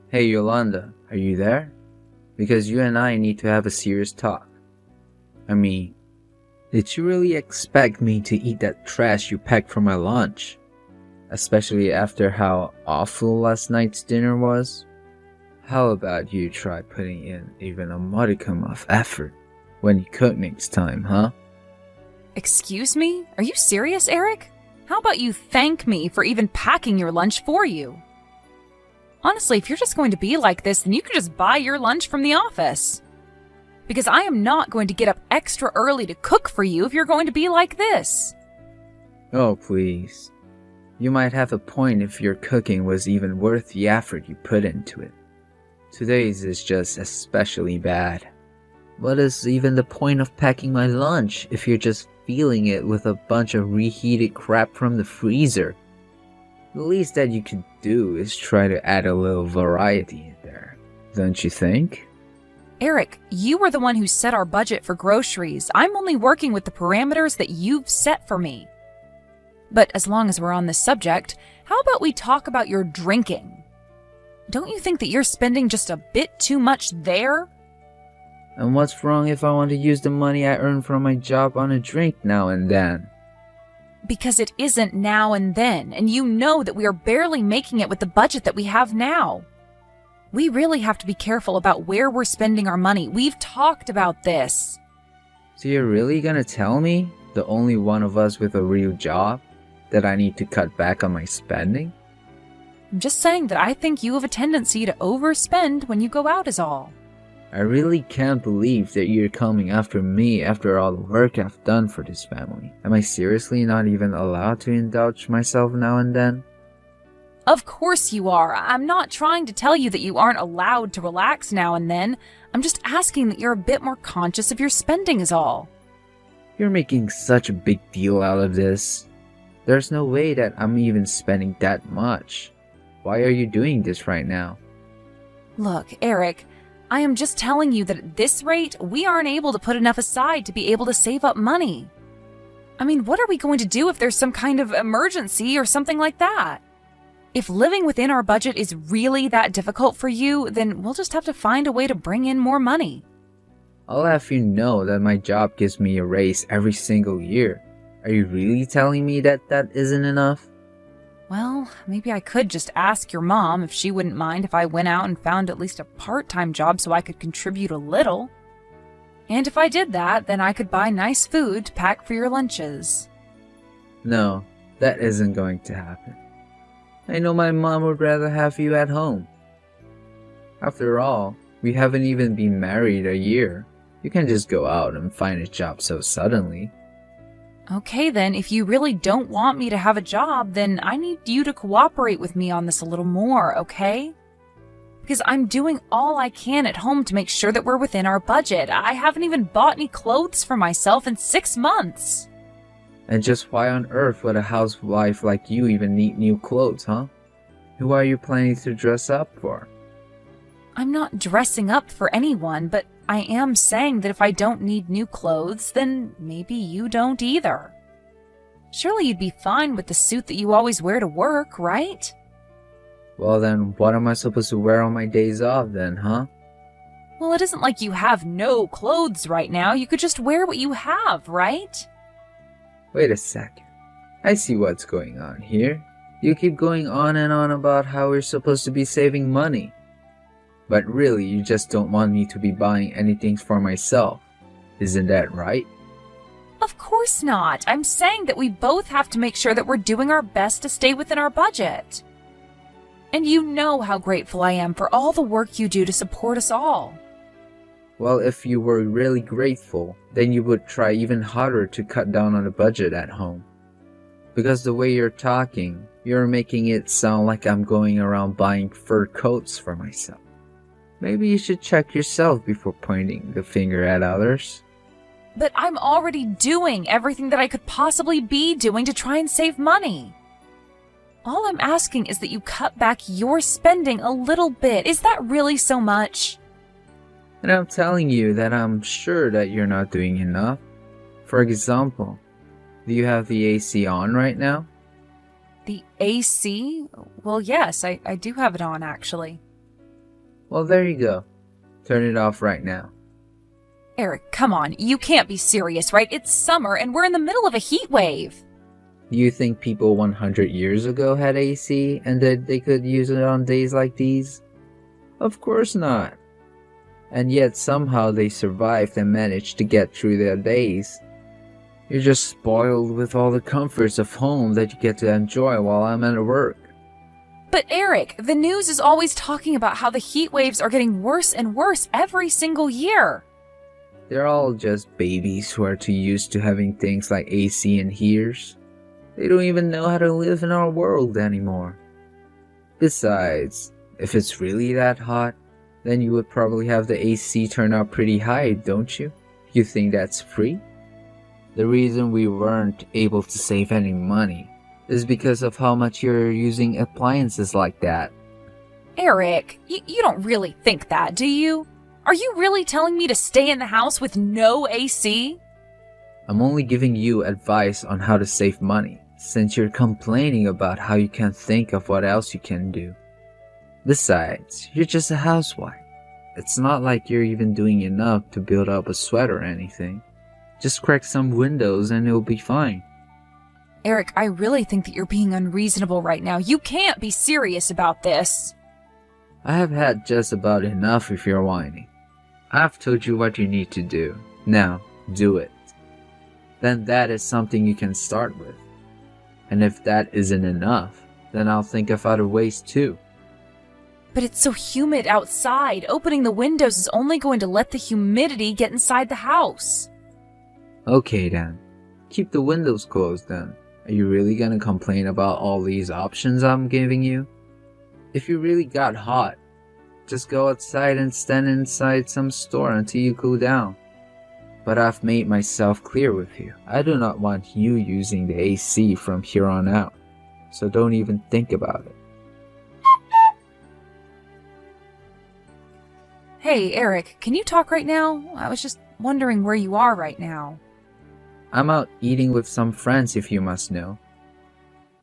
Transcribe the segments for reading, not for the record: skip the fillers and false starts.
Hey Yolanda, are you there? Because you and I need to have a serious talk. I mean, did you really expect me to eat that trash you packed for my lunch? Especially after how awful last night's dinner was? How about you try putting in even a modicum of effort when you cook next time, huh? Excuse me? Are you serious, Eric? How about you thank me for even packing your lunch for you? Honestly, if you're just going to be like this, then you can just buy your lunch from the office. Because I am not going to get up extra early to cook for you if you're going to be like this. Oh, please. You might have a point if your cooking was even worth the effort you put into it. Today's is just especially bad. What is even the point of packing my lunch if you're just filling it with a bunch of reheated crap from the freezer? The least that you could do is try to add a little variety in there, don't you think? Eric, you were the one who set our budget for groceries. I'm only working with the parameters that you've set for me. But as long as we're on this subject, how about we talk about your drinking? Don't you think that you're spending just a bit too much there? And what's wrong if I want to use the money I earn from my job on a drink now and then? Because it isn't now and then, and you know that we are barely making it with the budget that we have now. We really have to be careful about where we're spending our money. We've talked about this. So you're really gonna tell me, the only one of us with a real job, that I need to cut back on my spending? I'm just saying that I think you have a tendency to overspend when you go out is all. I really can't believe that you're coming after me after all the work I've done for this family. Am I seriously not even allowed to indulge myself now and then? Of course you are. I'm not trying to tell you that you aren't allowed to relax now and then. I'm just asking that you're a bit more conscious of your spending is all. You're making such a big deal out of this. There's no way that I'm even spending that much. Why are you doing this right now? Look, Eric, I am just telling you that at this rate, we aren't able to put enough aside to be able to save up money. I mean, what are we going to do if there's some kind of emergency or something like that? If living within our budget is really that difficult for you, then we'll just have to find a way to bring in more money. I'll have you know that my job gives me a raise every single year. Are you really telling me that that isn't enough? Well, maybe I could just ask your mom if she wouldn't mind if I went out and found at least a part-time job so I could contribute a little. And if I did that, then I could buy nice food to pack for your lunches. No, that isn't going to happen. I know my mom would rather have you at home. After all, we haven't even been married a year. You can't just go out and find a job so suddenly. Okay then, if you really don't want me to have a job, then I need you to cooperate with me on this a little more, okay? Because I'm doing all I can at home to make sure that we're within our budget. I haven't even bought any clothes for myself in 6 months. And just why on earth would a housewife like you even need new clothes, huh? Who are you planning to dress up for? I'm not dressing up for anyone, but I am saying that if I don't need new clothes, then maybe you don't either. Surely you'd be fine with the suit that you always wear to work, right? Well then, what am I supposed to wear on my days off then, huh? Well, it isn't like you have no clothes right now. You could just wear what you have, right? Wait a second. I see what's going on here. You keep going on and on about how we're supposed to be saving money. But really, you just don't want me to be buying anything for myself. Isn't that right? Of course not. I'm saying that we both have to make sure that we're doing our best to stay within our budget. And you know how grateful I am for all the work you do to support us all. Well, if you were really grateful, then you would try even harder to cut down on the budget at home. Because the way you're talking, you're making it sound like I'm going around buying fur coats for myself. Maybe you should check yourself before pointing the finger at others. But I'm already doing everything that I could possibly be doing to try and save money. All I'm asking is that you cut back your spending a little bit. Is that really so much? And I'm telling you that I'm sure that you're not doing enough. For example, do you have the AC on right now? The AC? Well, yes, I do have it on, actually. Well, there you go. Turn it off right now. Eric, come on. You can't be serious, right? It's summer and we're in the middle of a heat wave. Do you think people 100 years ago had AC and that they could use it on days like these? Of course not. And yet somehow they survived and managed to get through their days. You're just spoiled with all the comforts of home that you get to enjoy while I'm at work. But Eric, the news is always talking about how the heat waves are getting worse and worse every single year. They're all just babies who are too used to having things like AC and heaters. They don't even know how to live in our world anymore. Besides, if it's really that hot, then you would probably have the AC turn out pretty high, don't you? You think that's free? The reason we weren't able to save any money is because of how much you're using appliances like that. Eric, you don't really think that, do you? Are you really telling me to stay in the house with no AC? I'm only giving you advice on how to save money, since you're complaining about how you can't think of what else you can do. Besides, you're just a housewife. It's not like you're even doing enough to build up a sweat or anything. Just crack some windows and it'll be fine. Eric, I really think that you're being unreasonable right now. You can't be serious about this. I have had just about enough if you're whining. I've told you what you need to do. Now, do it. Then that is something you can start with. And if that isn't enough, then I'll think of other ways too. But it's so humid outside. Opening the windows is only going to let the humidity get inside the house. Okay then. Keep the windows closed then. Are you really gonna complain about all these options I'm giving you? If you really got hot, just go outside and stand inside some store until you cool down. But I've made myself clear with you. I do not want you using the AC from here on out. So don't even think about it. Hey, Eric, can you talk right now? I was just wondering where you are right now. I'm out eating with some friends if you must know.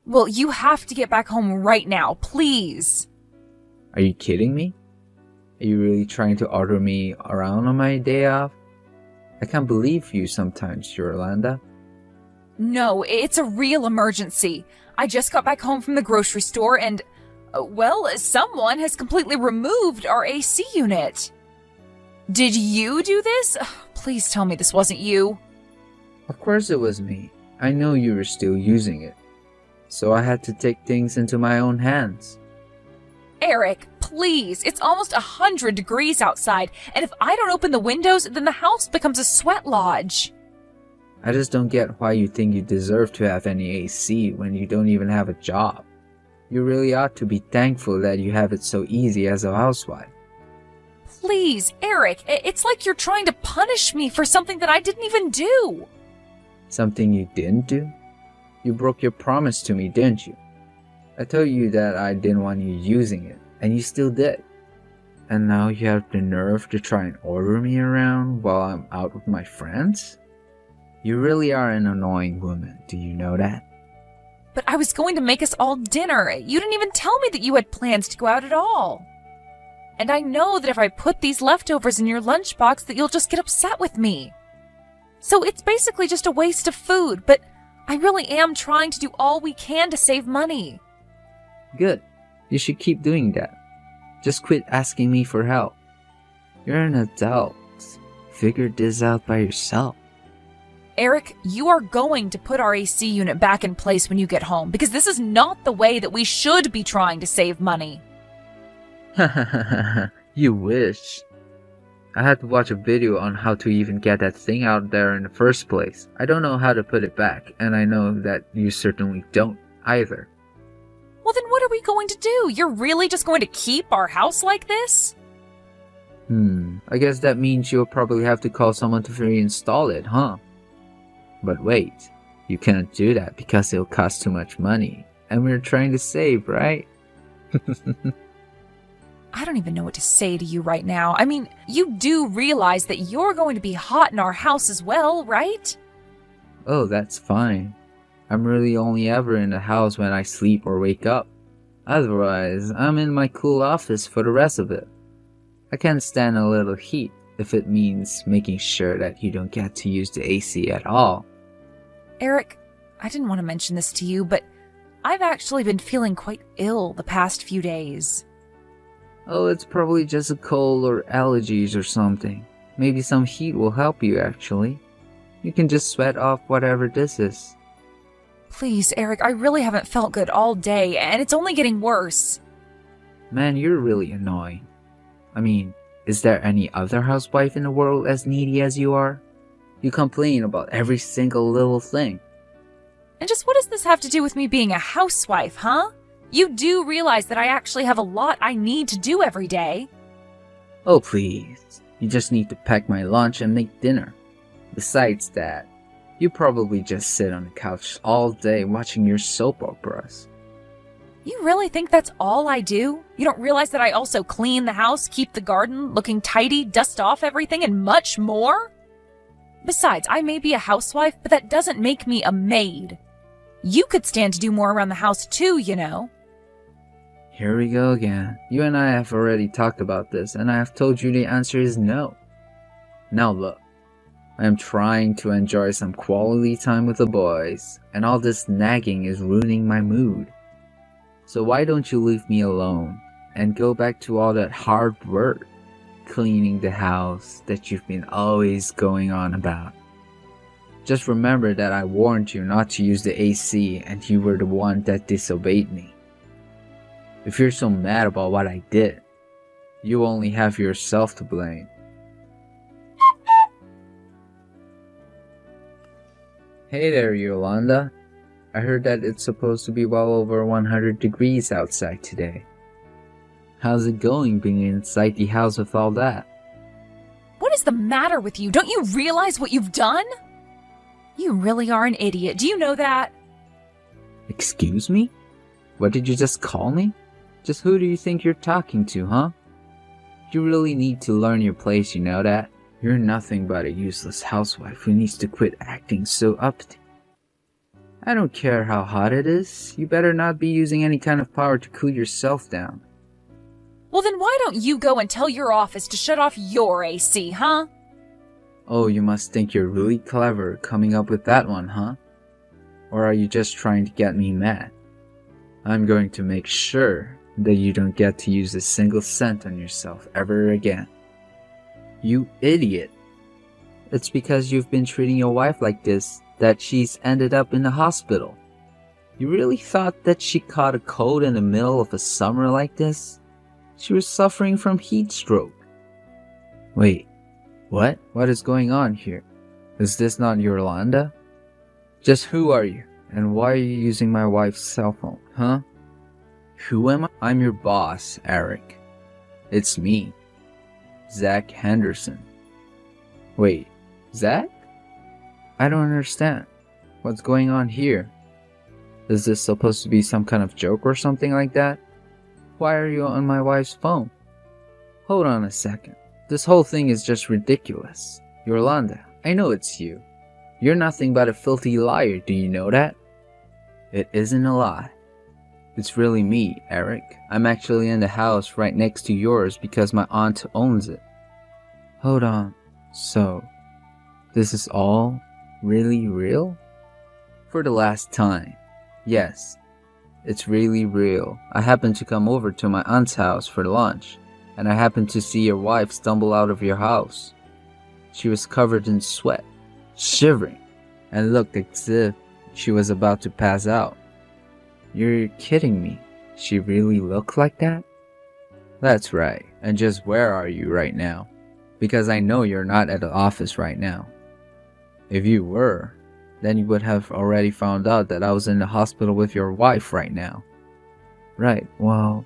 Well, you have to get back home right now, please. Are you kidding me? Are you really trying to order me around on my day off? I can't believe you sometimes, Yolanda. No, it's a real emergency. I just got back home from the grocery store and, well, someone has completely removed our AC unit. Did you do this? Please tell me this wasn't you. Of course it was me. I know you were still using it. So I had to take things into my own hands. Eric, please. It's almost 100 degrees outside, and if I don't open the windows, then the house becomes a sweat lodge. I just don't get why you think you deserve to have any AC when you don't even have a job. You really ought to be thankful that you have it so easy as a housewife. Please, Eric, it's like you're trying to punish me for something that I didn't even do. Something you didn't do? You broke your promise to me, didn't you? I told you that I didn't want you using it, and you still did. And now you have the nerve to try and order me around while I'm out with my friends? You really are an annoying woman, do you know that? But I was going to make us all dinner. You didn't even tell me that you had plans to go out at all. And I know that if I put these leftovers in your lunchbox that you'll just get upset with me. So it's basically just a waste of food, but I really am trying to do all we can to save money. Good. You should keep doing that. Just quit asking me for help. You're an adult. Figure this out by yourself. Eric, you are going to put our AC unit back in place when you get home, because this is not the way that we should be trying to save money. You wish. I had to watch a video on how to even get that thing out there in the first place. I don't know how to put it back, and I know that you certainly don't either. Well, then what are we going to do? You're really just going to keep our house like this? I guess that means you'll probably have to call someone to reinstall it, huh? But wait, you can't do that because it'll cost too much money, and we're trying to save, right? I don't even know what to say to you right now. I mean, you do realize that you're going to be hot in our house as well, right? Oh, that's fine. I'm really only ever in the house when I sleep or wake up. Otherwise, I'm in my cool office for the rest of it. I can't stand a little heat if it means making sure that you don't get to use the AC at all. Eric, I didn't want to mention this to you, but I've actually been feeling quite ill the past few days. Oh, it's probably just a cold or allergies or something. Maybe some heat will help you actually. You can just sweat off whatever this is. Please, Eric, I really haven't felt good all day, and it's only getting worse. Man, you're really annoying. I mean, is there any other housewife in the world as needy as you are? You complain about every single little thing. And just what does this have to do with me being a housewife, huh? You do realize that I actually have a lot I need to do every day. Oh, please. You just need to pack my lunch and make dinner. Besides that, you probably just sit on the couch all day watching your soap operas. You really think that's all I do? You don't realize that I also clean the house, keep the garden looking tidy, dust off everything, and much more? Besides, I may be a housewife, but that doesn't make me a maid. You could stand to do more around the house too, you know. Here we go again. You and I have already talked about this, and I have told you the answer is no. Now look. I am trying to enjoy some quality time with the boys, and all this nagging is ruining my mood. So why don't you leave me alone and go back to all that hard work, cleaning the house that you've been always going on about? Just remember that I warned you not to use the AC and you were the one that disobeyed me. If you're so mad about what I did, you only have yourself to blame. Hey there, Yolanda. I heard that it's supposed to be well over 100 degrees outside today. How's it going being inside the house with all that? What is the matter with you? Don't you realize what you've done? You really are an idiot. Do you know that? Excuse me? What did you just call me? Just who do you think you're talking to, huh? You really need to learn your place, you know that? You're nothing but a useless housewife who needs to quit acting so uppity. I don't care how hot it is. You better not be using any kind of power to cool yourself down. Well, then why don't you go and tell your office to shut off your AC, huh? Oh, you must think you're really clever coming up with that one, huh? Or are you just trying to get me mad? I'm going to make sure that you don't get to use a single cent on yourself ever again. You idiot! It's because you've been treating your wife like this that she's ended up in the hospital. You really thought that she caught a cold in the middle of a summer like this? She was suffering from heat stroke. Wait, what? What is going on here? Is this not Yolanda? Just who are you? And why are you using my wife's cell phone, huh? Who am I? I'm your boss, Eric. It's me, Zach Henderson. Wait, Zach? I don't understand. What's going on here? Is this supposed to be some kind of joke or something like that? Why are you on my wife's phone? Hold on a second. This whole thing is just ridiculous. Yolanda, I know it's you. You're nothing but a filthy liar, do you know that? It isn't a lie. It's really me, Eric. I'm actually in the house right next to yours because my aunt owns it. Hold on. So, this is all really real? For the last time. Yes, it's really real. I happened to come over to my aunt's house for lunch, and I happened to see your wife stumble out of your house. She was covered in sweat, shivering, and looked as if she was about to pass out. You're kidding me. She really looked like that? That's right. And just where are you right now? Because I know you're not at the office right now. If you were, then you would have already found out that I was in the hospital with your wife right now. Right, well,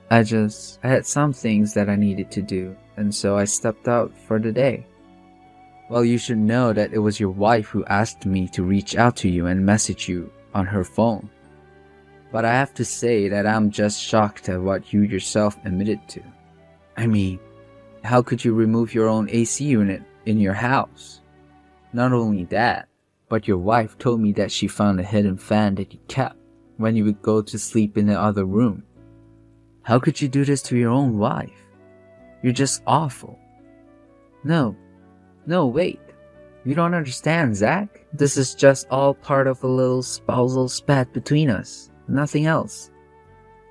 I had some things that I needed to do, and so I stepped out for the day. Well, you should know that it was your wife who asked me to reach out to you and message you on her phone. But I have to say that I'm just shocked at what you yourself admitted to. I mean, how could you remove your own AC unit in your house? Not only that, but your wife told me that she found a hidden fan that you kept when you would go to sleep in the other room. How could you do this to your own wife? You're just awful. No, wait. You don't understand, Zach. This is just all part of a little spousal spat between us. Nothing else.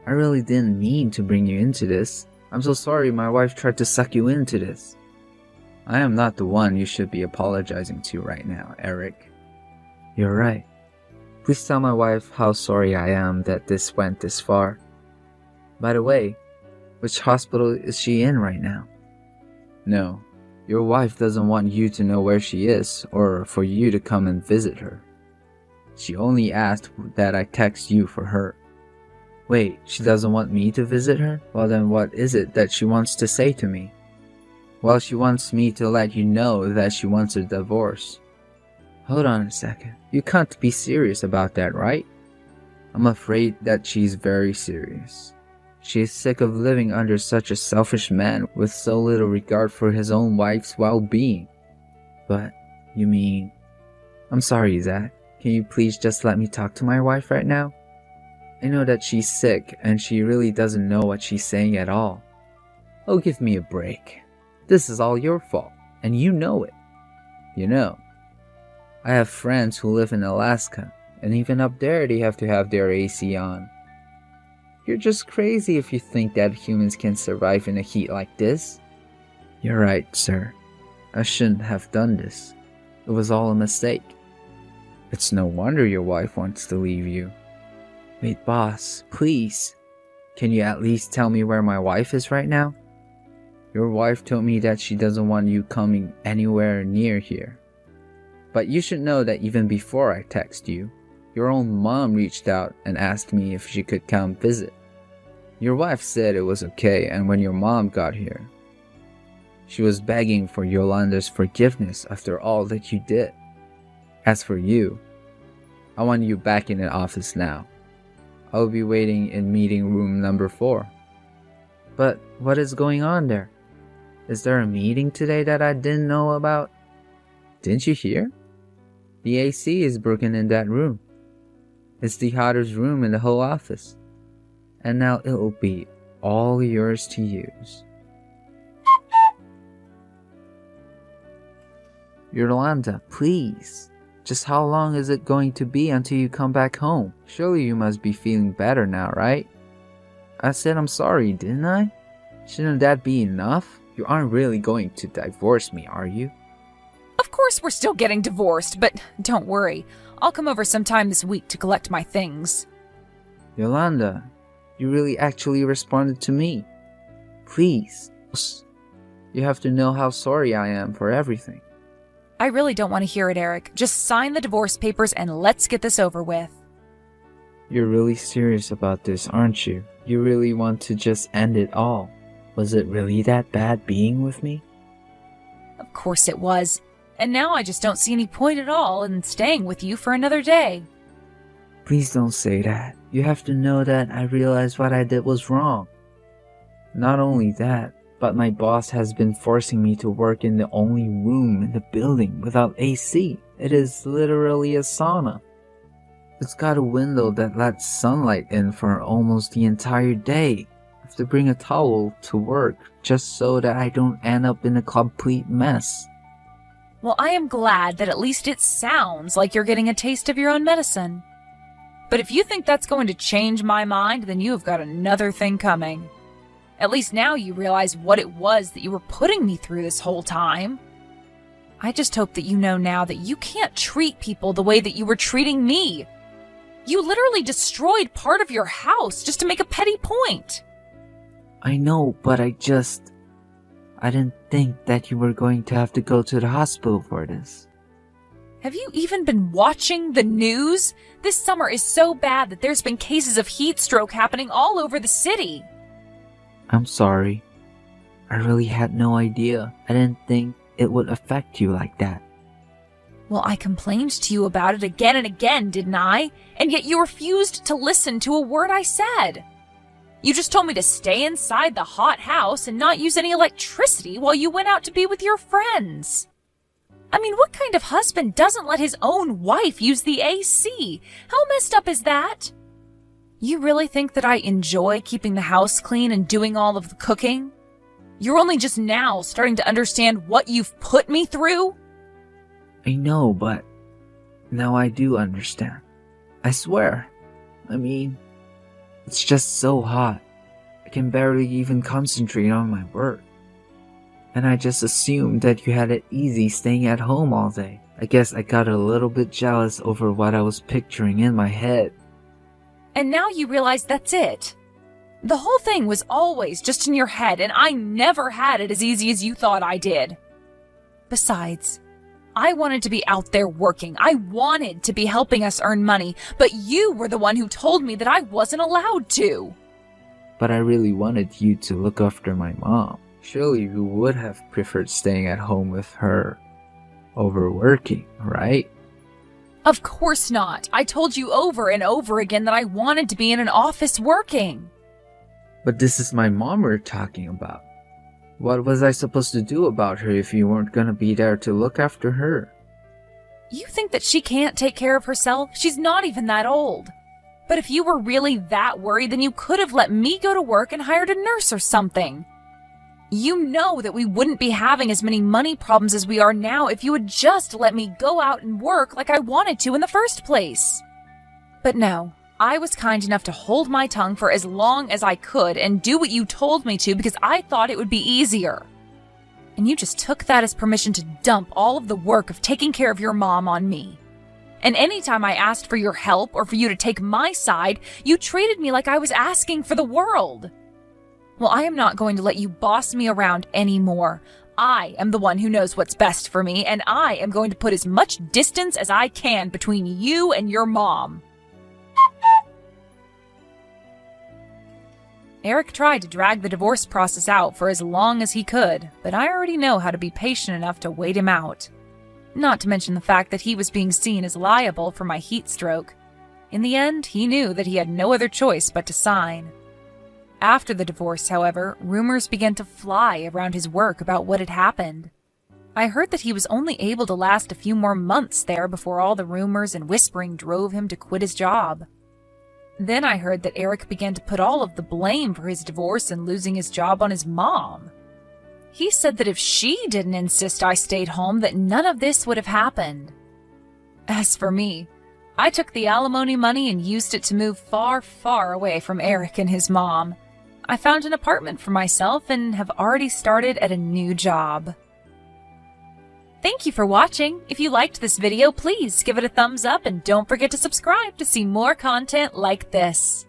I really didn't mean to bring you into this. I'm so sorry my wife tried to suck you into this. I am not the one you should be apologizing to right now, Eric. You're right. Please tell my wife how sorry I am that this went this far. By the way, which hospital is she in right now? No, your wife doesn't want you to know where she is or for you to come and visit her. She only asked that I text you for her. Wait, she doesn't want me to visit her? Well then what is it that she wants to say to me? Well, she wants me to let you know that she wants a divorce. Hold on a second. You can't be serious about that, right? I'm afraid that she's very serious. She is sick of living under such a selfish man with so little regard for his own wife's well-being. But, you mean... I'm sorry, Zach. Can you please just let me talk to my wife right now? I know that she's sick and she really doesn't know what she's saying at all. Oh, give me a break. This is all your fault, and you know it. You know, I have friends who live in Alaska, and even up there they have to have their AC on. You're just crazy if you think that humans can survive in a heat like this. You're right, sir. I shouldn't have done this. It was all a mistake. It's no wonder your wife wants to leave you. Wait, boss, please. Can you at least tell me where my wife is right now? Your wife told me that she doesn't want you coming anywhere near here. But you should know that even before I text you, your own mom reached out and asked me if she could come visit. Your wife said it was okay, and when your mom got here, she was begging for Yolanda's forgiveness after all that you did. As for you, I want you back in the office now. I will be waiting in meeting room number 4. But what is going on there? Is there a meeting today that I didn't know about? Didn't you hear? The AC is broken in that room. It's the hottest room in the whole office. And now it will be all yours to use. Yolanda, please. Just how long is it going to be until you come back home? Surely you must be feeling better now, right? I said I'm sorry, didn't I? Shouldn't that be enough? You aren't really going to divorce me, are you? Of course we're still getting divorced, but don't worry. I'll come over sometime this week to collect my things. Yolanda, you really actually responded to me. Please. You have to know how sorry I am for everything. I really don't want to hear it, Eric. Just sign the divorce papers and let's get this over with. You're really serious about this, aren't you? You really want to just end it all. Was it really that bad being with me? Of course it was. And now I just don't see any point at all in staying with you for another day. Please don't say that. You have to know that I realized what I did was wrong. Not only that, but my boss has been forcing me to work in the only room in the building without AC. It is literally a sauna. It's got a window that lets sunlight in for almost the entire day. I have to bring a towel to work just so that I don't end up in a complete mess. Well, I am glad that at least it sounds like you're getting a taste of your own medicine. But if you think that's going to change my mind, then you have got another thing coming. At least now you realize what it was that you were putting me through this whole time. I just hope that you know now that you can't treat people the way that you were treating me. You literally destroyed part of your house just to make a petty point. I know, but I didn't think that you were going to have to go to the hospital for this. Have you even been watching the news? This summer is so bad that there's been cases of heat stroke happening all over the city. I'm sorry. I really had no idea. I didn't think it would affect you like that. Well, I complained to you about it again and again, didn't I? And yet you refused to listen to a word I said. You just told me to stay inside the hot house and not use any electricity while you went out to be with your friends. I mean, what kind of husband doesn't let his own wife use the AC? How messed up is that? You really think that I enjoy keeping the house clean and doing all of the cooking? You're only just now starting to understand what you've put me through? I know, but now I do understand. I swear. I mean, it's just so hot. I can barely even concentrate on my work. And I just assumed that you had it easy staying at home all day. I guess I got a little bit jealous over what I was picturing in my head. And now you realize that's it. The whole thing was always just in your head, and I never had it as easy as you thought I did. Besides, I wanted to be out there working. I wanted to be helping us earn money, but you were the one who told me that I wasn't allowed to. But I really wanted you to look after my mom. Surely you would have preferred staying at home with her over working, right? Of course not. I told you over and over again that I wanted to be in an office working. But this is my mom we're talking about. What was I supposed to do about her if you weren't gonna be there to look after her? You think that she can't take care of herself? She's not even that old. But if you were really that worried, then you could have let me go to work and hired a nurse or something. You know that we wouldn't be having as many money problems as we are now if you would just let me go out and work like I wanted to in the first place. But no, I was kind enough to hold my tongue for as long as I could and do what you told me to because I thought it would be easier. And you just took that as permission to dump all of the work of taking care of your mom on me. And anytime I asked for your help or for you to take my side, you treated me like I was asking for the world. Well, I am not going to let you boss me around anymore. I am the one who knows what's best for me, and I am going to put as much distance as I can between you and your mom. Eric tried to drag the divorce process out for as long as he could, but I already know how to be patient enough to wait him out. Not to mention the fact that he was being seen as liable for my heat stroke. In the end, he knew that he had no other choice but to sign. After the divorce, however, rumors began to fly around his work about what had happened. I heard that he was only able to last a few more months there before all the rumors and whispering drove him to quit his job. Then I heard that Eric began to put all of the blame for his divorce and losing his job on his mom. He said that if she didn't insist I stayed home, that none of this would have happened. As for me, I took the alimony money and used it to move far, far away from Eric and his mom. I found an apartment for myself and have already started at a new job. Thank you for watching. If you liked this video, please give it a thumbs up and don't forget to subscribe to see more content like this.